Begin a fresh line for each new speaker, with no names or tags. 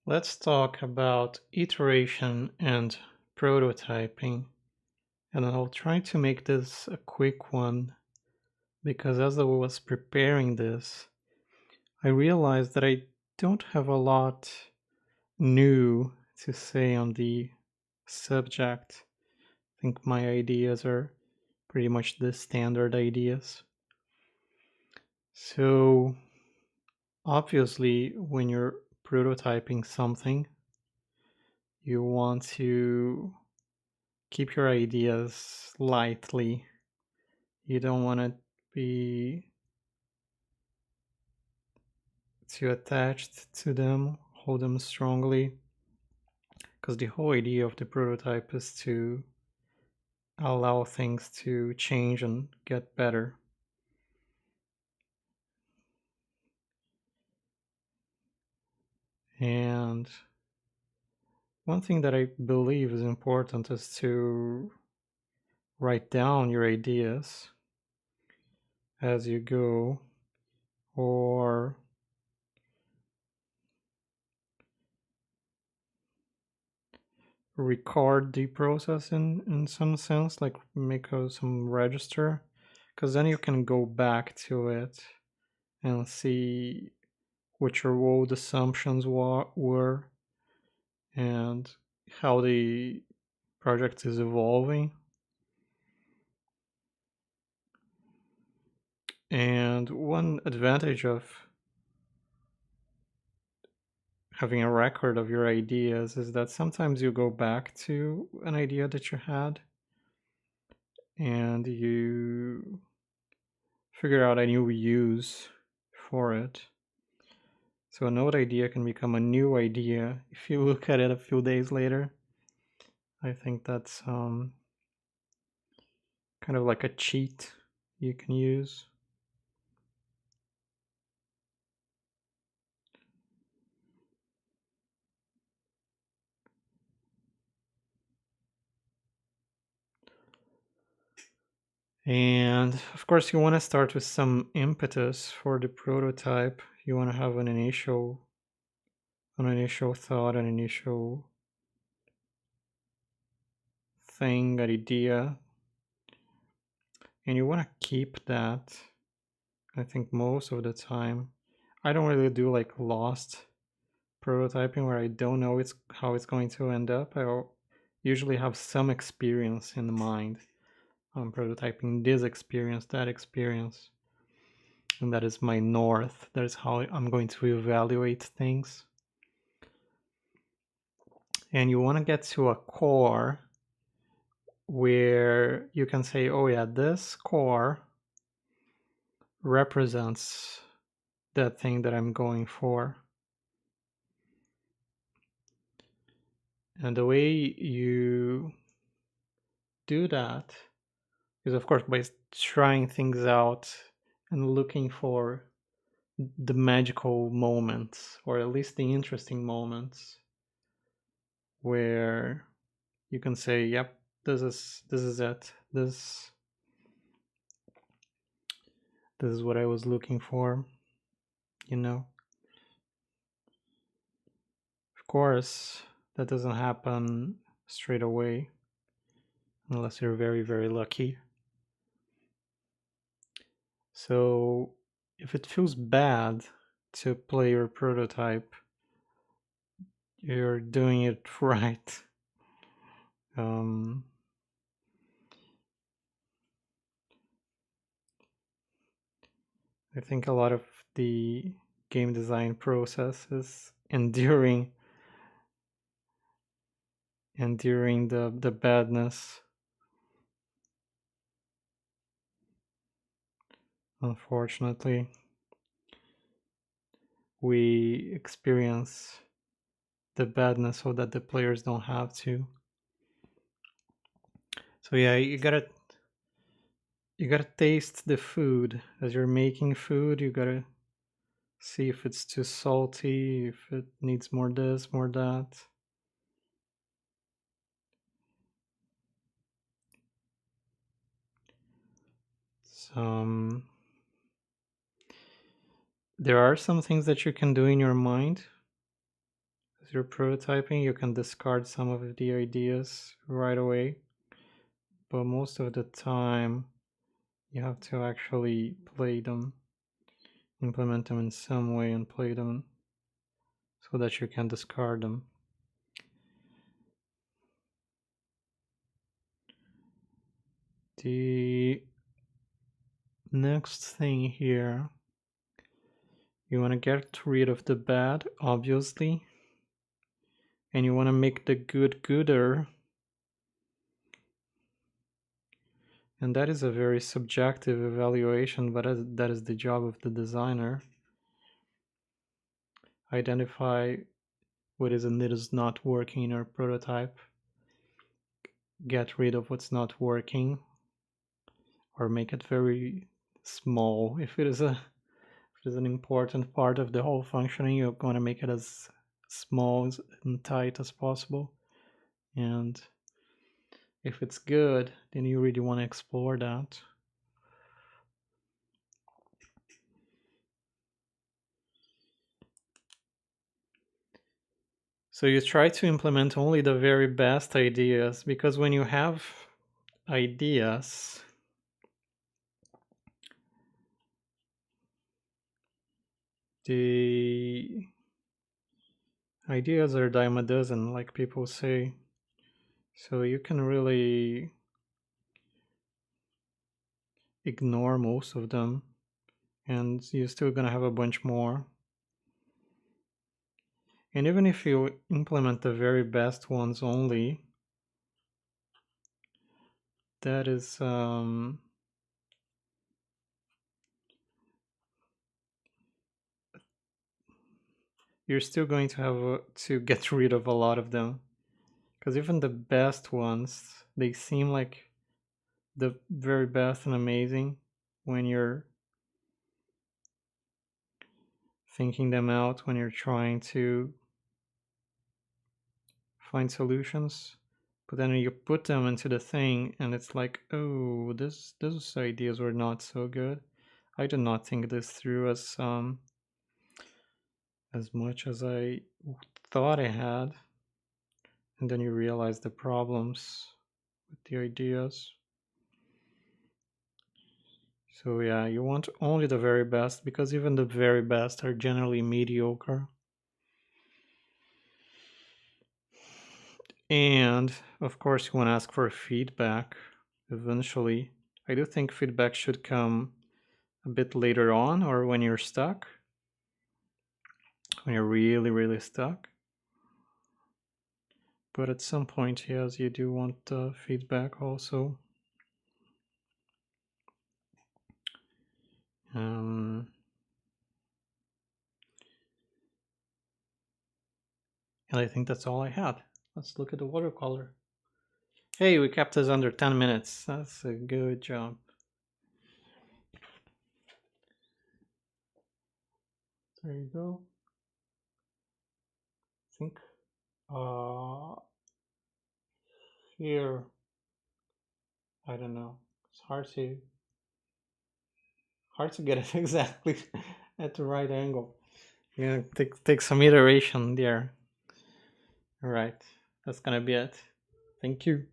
Let's talk about iteration and prototyping. And I'll try to make this a quick one because as I was preparing this, I realized that I don't have a lot new to say on the subject. I think my ideas are pretty much the standard ideas. So, obviously, when you're prototyping something, you want to keep your ideas lightly. You don't want to be too attached to them, hold them strongly, because the whole idea of the prototype is to allow things to change and get better. And one thing that I believe is important is to write down your ideas as you go, or record the process in some sense, like make some register, because then you can go back to it and see what your old assumptions were and how the project is evolving. And one advantage of having a record of your ideas is that sometimes you go back to an idea that you had and you figure out a new use for it. So an old idea can become a new idea if you look at it a few days later. I think that's kind of like a cheat you can use. And of course, you want to start with some impetus for the prototype. You want to have an initial thought, an initial thing, an idea, and you want to keep that. I think most of the time, I don't really do like lost prototyping where I don't know how it's going to end up. Usually have some experience in mind. I'm prototyping this experience, that experience, and that is my north. That is how I'm going to evaluate things. And you want to get to a core where you can say, oh, yeah, this core represents that thing that I'm going for. And the way you do that is, of course, by trying things out and looking for the magical moments, or at least the interesting moments, where you can say, "Yep, this is it. This is what I was looking for." You know, of course, that doesn't happen straight away unless you're very, very lucky. So, if it feels bad to play your prototype, you're doing it right. Um, I think a lot of the game design process is enduring the badness. Unfortunately, we experience the badness so that the players don't have to. So yeah, you gotta taste the food as you're making food. You gotta see if it's too salty, if it needs more this, more that. Some There are some things that you can do in your mind With your prototyping, you can discard some of the ideas right away, but most of the time you have to actually play them, implement them in some way and play them so that you can discard them. The next thing here, you want to get rid of the bad, obviously, and you want to make the good gooder. And that is a very subjective evaluation, but that is the job of the designer. Identify what is and is not working in your prototype. Get rid of what's not working, or make it very small. If it is an important part of the whole functioning, you're going to make it as small and tight as possible. And if it's good, then you really want to explore that. So you try to implement only the very best ideas, because when you have ideas, the ideas are a dime a dozen, like people say. So you can really ignore most of them, and you're still gonna have a bunch more. And even if you implement the very best ones only, that is you're still going to have to get rid of a lot of them, because even the best ones, they seem like the very best and amazing when you're thinking them out, when you're trying to find solutions. But then you put them into the thing and it's like, oh, those ideas were not so good. I did not think this through as much as I thought I had. And then you realize the problems with the ideas. So yeah, you want only the very best, because even the very best are generally mediocre. And of course, you want to ask for feedback eventually. I do think feedback should come a bit later on, or when you're stuck, when you're really, really stuck. But at some point, yes, you do want feedback also. And I think that's all I had. Let's look at the watercolor. Hey, we kept us under 10 minutes. That's a good job. There you go. I think here, I don't know. It's hard to get it exactly at the right angle. Yeah, take some iteration there. All right, that's gonna be it. Thank you.